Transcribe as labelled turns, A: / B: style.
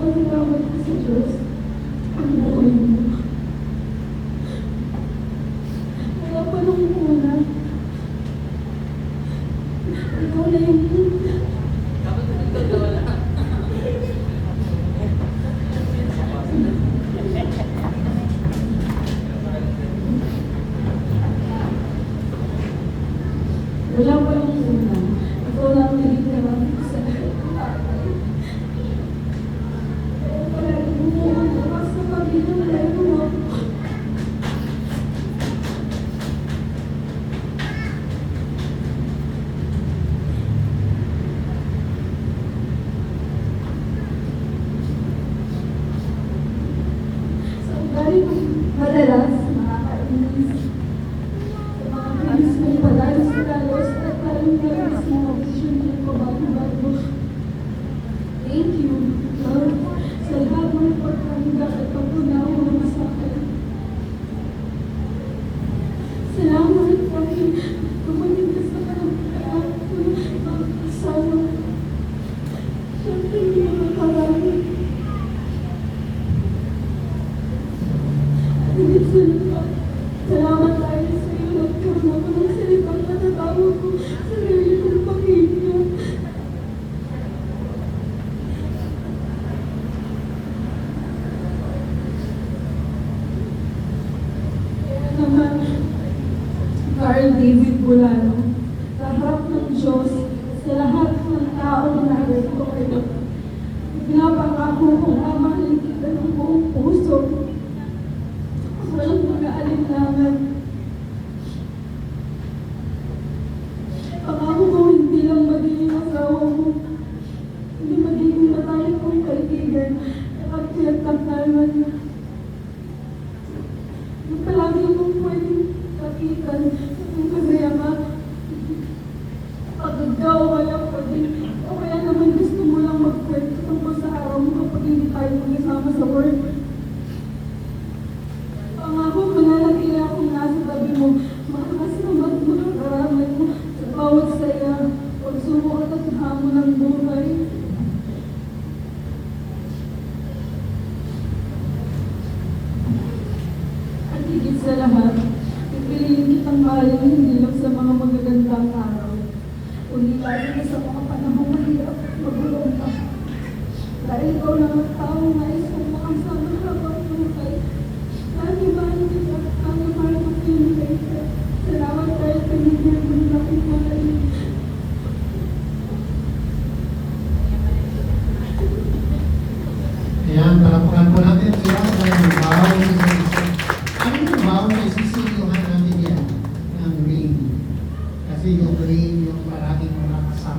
A: salamat ko sa Diyos. Ang buhay mo. Wala pa nung una. Ikaw na yung wala pa nung una. Ikaw na ang naging sa madalas, nakakainis. Sa mga pinis mo, padalos sa dalos, at parang nagis mo, audition mo, bago-bago. Thank you, Lord, sa lahat ng pagkanda at pagkunawa mo sa akin. Salamat, Panginoon, tumanin ka sa kanampalaan ko ng asawa. Siyempre, hindi mo nakarami. Salamat tayo sa iyo. Nagkaroon ako ng salitang matatawag ko sa sarili kong pamilya. Kaya naman, Carl David Bulano, sa harap ng Diyos, sa lahat ng tao na narito kayo, pinapangako kong mamahalin kita ng buong puso. Walang mag-aalinlangan. Pangako ko hindi lang magiging asawa mo, hindi magiging matalik kong kaibigan at pinagtantanan niya. Yung palagi mong pwedeng kapitan ng kasayama. Pag ikaw wala pwede, o kaya naman gusto mo lang magkwento tungkol sa araw mo kapag hindi tayo mag-isama sa work. Pangako ko na lagi akong nasa tabi mo, makakasamat mo ng karamay mo sa bawat saya, pagsubok at hamon ng buhay. At higit sa lahat, pipiliin kitang mahalin hindi lang sa mga magagandang araw, kundi lalo na sa mga panahong mahirap at magulong pa. Dahil ikaw lang